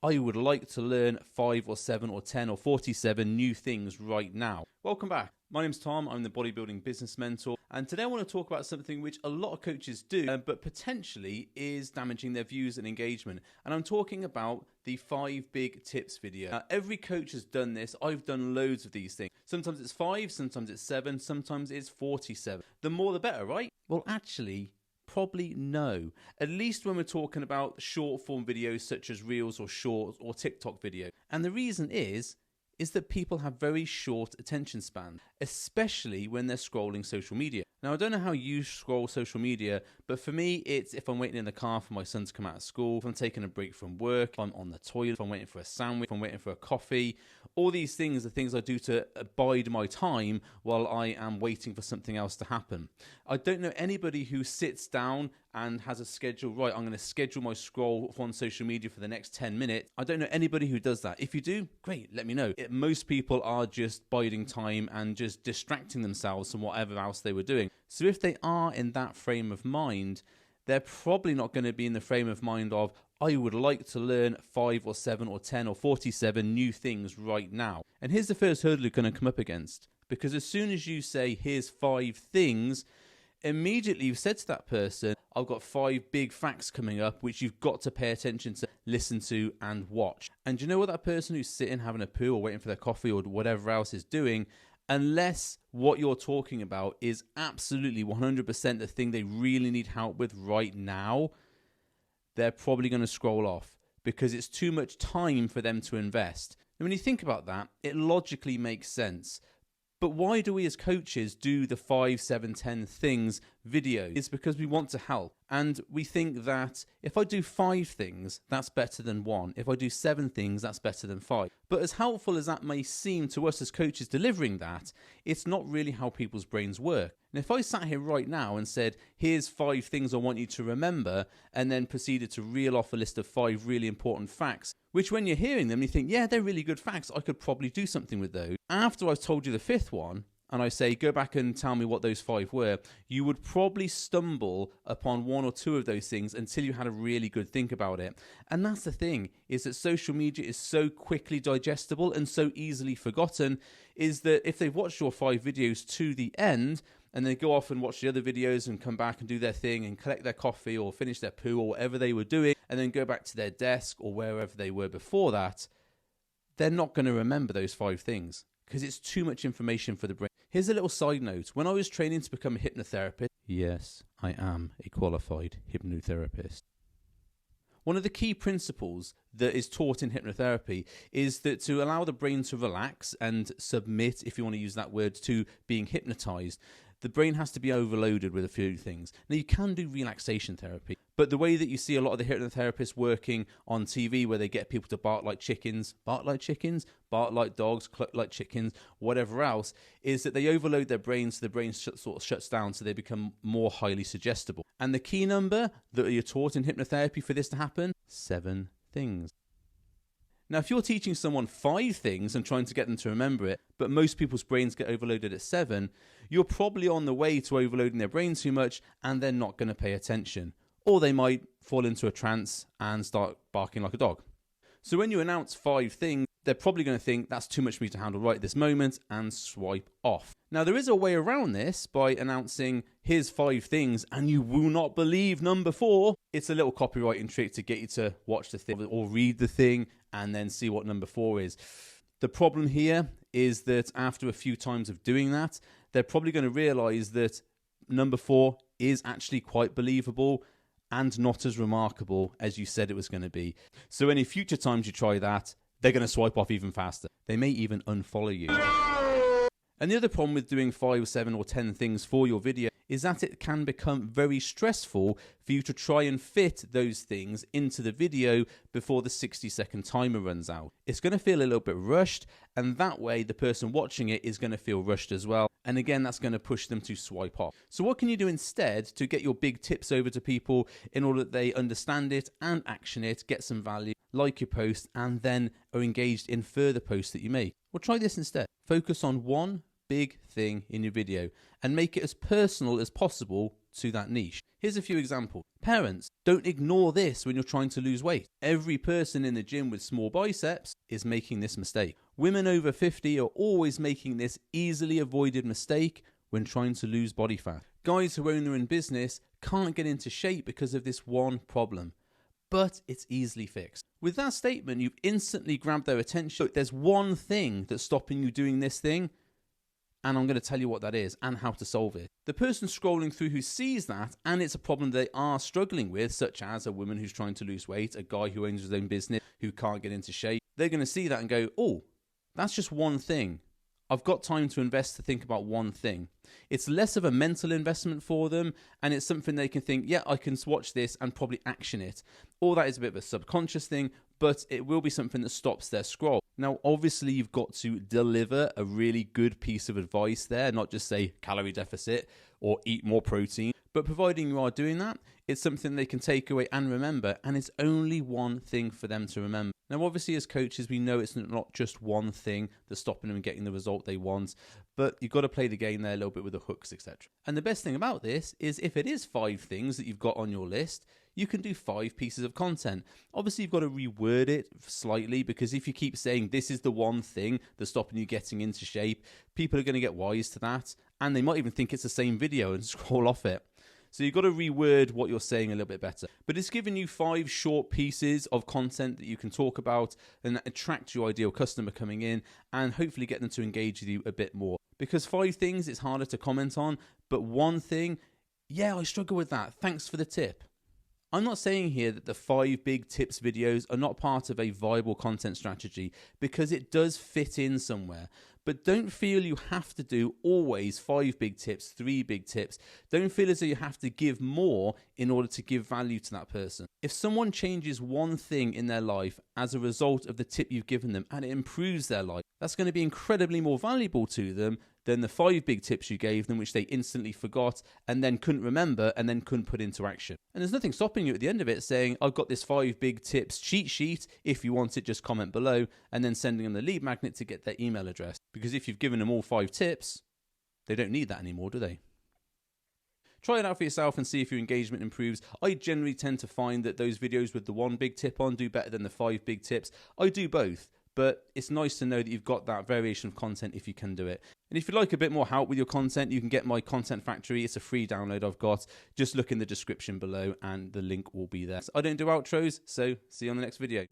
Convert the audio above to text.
I would like to learn 5 or 7 or 10 or 47 new things right now. Welcome back. My name's Tom, I'm the bodybuilding business mentor, and today I want to talk about something which a lot of coaches do, but potentially is damaging their views and engagement. And I'm talking about the 5 big tips video. Now, every coach has done this. I've done loads of these things. Sometimes it's 5, sometimes it's 7, sometimes it's 47. The more the better, right? Well, actually, probably no. At least when we're talking about short form videos such as Reels or Shorts or TikTok video. And the reason is that people have very short attention span, especially when they're scrolling social media. Now, I don't know how you scroll social media, but for me, it's if I'm waiting in the car for my son to come out of school, if I'm taking a break from work, if I'm on the toilet, if I'm waiting for a sandwich, if I'm waiting for a coffee. All these things are things I do to bide my time while I am waiting for something else to happen. I don't know anybody who sits down and has a schedule, right, I'm going to schedule my scroll on social media for the next 10 minutes. I don't know anybody who does that. If you do, great, let me know. Most people are just biding time and just distracting themselves from whatever else they were doing. So if they are in that frame of mind, they're probably not going to be in the frame of mind of, I would like to learn 5 or 7 or 10 or 47 new things right now. And here's the first hurdle you're going to come up against. Because as soon as you say, here's 5 things, immediately you've said to that person, I've got 5 big facts coming up which you've got to pay attention to, listen to and watch. And you know what that person who's sitting having a poo or waiting for their coffee or whatever else is doing, unless what you're talking about is absolutely 100% the thing they really need help with right now, they're probably going to scroll off because it's too much time for them to invest. And when you think about that, it logically makes sense. But why do we as coaches do the 5, 7, 10 things video? It's because we want to help. And we think that if I do 5 things, that's better than 1. If I do 7 things, that's better than 5. But as helpful as that may seem to us as coaches delivering that, it's not really how people's brains work. And if I sat here right now and said, here's 5 things I want you to remember, and then proceeded to reel off a list of 5 really important facts, which when you're hearing them, you think, yeah, they're really good facts. I could probably do something with those. After I've told you the 5th one, and I say, go back and tell me what those 5 were, you would probably stumble upon 1 or 2 of those things until you had a really good think about it. And that's the thing, is that social media is so quickly digestible and so easily forgotten, is that if they've watched your 5 videos to the end, and they go off and watch the other videos and come back and do their thing and collect their coffee or finish their poo or whatever they were doing, and then go back to their desk or wherever they were before that, they're not going to remember those 5 things because it's too much information for the brain. Here's a little side note. When I was training to become a hypnotherapist, yes, I am a qualified hypnotherapist. One of the key principles that is taught in hypnotherapy is that to allow the brain to relax and submit, if you want to use that word, to being hypnotized, the brain has to be overloaded with a few things. Now, you can do relaxation therapy, but the way that you see a lot of the hypnotherapists working on TV where they get people to bark like chickens, bark like dogs, cluck like chickens, whatever else, is that they overload their brain so the brain sort of shuts down so they become more highly suggestible. And the key number that you're taught in hypnotherapy for this to happen, 7 things. Now, if you're teaching someone 5 things and trying to get them to remember it, but most people's brains get overloaded at 7, you're probably on the way to overloading their brain too much and they're not going to pay attention. Or they might fall into a trance and start barking like a dog. So when you announce 5 things, they're probably going to think that's too much for me to handle right at this moment and swipe off. Now, there is a way around this by announcing, here's 5 things and you will not believe number 4. It's a little copywriting trick to get you to watch the thing or read the thing and then see what number 4 is. The problem here is that after a few times of doing that, they're probably going to realize that number 4 is actually quite believable and not as remarkable as you said it was going to be. So any future times you try that, they're going to swipe off even faster. They may even unfollow you. And the other problem with doing 5, 7 or 10 things for your video is that it can become very stressful for you to try and fit those things into the video before the 60-second timer runs out. It's going to feel a little bit rushed, and that way the person watching it is going to feel rushed as well. And again, that's going to push them to swipe off. So what can you do instead to get your big tips over to people in order that they understand it and action it, get some value, like your post, and then are engaged in further posts that you make? Well, try this instead. Focus on one big thing in your video and make it as personal as possible to that niche. Here's a few examples. Parents, don't ignore this when you're trying to lose weight. Every person in the gym with small biceps is making this mistake. Women over 50 are always making this easily avoided mistake when trying to lose body fat. Guys who own their own business can't get into shape because of this one problem, but it's easily fixed. With that statement, you've instantly grabbed their attention. Look, there's one thing that's stopping you doing this thing, and I'm going to tell you what that is and how to solve it. The person scrolling through who sees that, and it's a problem they are struggling with, such as a woman who's trying to lose weight, a guy who owns his own business who can't get into shape, they're going to see that and go, oh, that's just one thing. I've got time to invest to think about one thing. It's less of a mental investment for them, and it's something they can think, yeah, I can watch this and probably action it. Or that is a bit of a subconscious thing, but it will be something that stops their scroll. Now, obviously, you've got to deliver a really good piece of advice there, not just say calorie deficit or eat more protein. But providing you are doing that, it's something they can take away and remember, and it's only one thing for them to remember. Now, obviously, as coaches, we know it's not just one thing that's stopping them getting the result they want, but you've got to play the game there a little bit with the hooks, etc. And the best thing about this is if it is 5 things that you've got on your list, you can do 5 pieces of content. Obviously, you've got to reword it slightly, because if you keep saying this is the one thing that's stopping you getting into shape, people are going to get wise to that, and they might even think it's the same video and scroll off it. So you've got to reword what you're saying a little bit better. But it's giving you 5 short pieces of content that you can talk about and that attract your ideal customer coming in and hopefully get them to engage with you a bit more. Because 5 things it's harder to comment on, but one thing, yeah, I struggle with that. Thanks for the tip. I'm not saying here that the 5 big tips videos are not part of a viable content strategy, because it does fit in somewhere. But don't feel you have to do always 5 big tips, 3 big tips. Don't feel as though you have to give more in order to give value to that person. If someone changes one thing in their life as a result of the tip you've given them and it improves their life, that's going to be incredibly more valuable to them than the 5 big tips you gave them, which they instantly forgot and then couldn't remember and then couldn't put into action. And there's nothing stopping you at the end of it saying, I've got this 5 big tips cheat sheet. If you want it, just comment below, and then sending them the lead magnet to get their email address. Because if you've given them all 5 tips, they don't need that anymore, do they? Try it out for yourself and see if your engagement improves. I generally tend to find that those videos with the 1 big tip on do better than the 5 big tips. I do both. But it's nice to know that you've got that variation of content if you can do it. And if you'd like a bit more help with your content, you can get my Content Factory. It's a free download I've got. Just look in the description below and the link will be there. I don't do outros, so see you on the next video.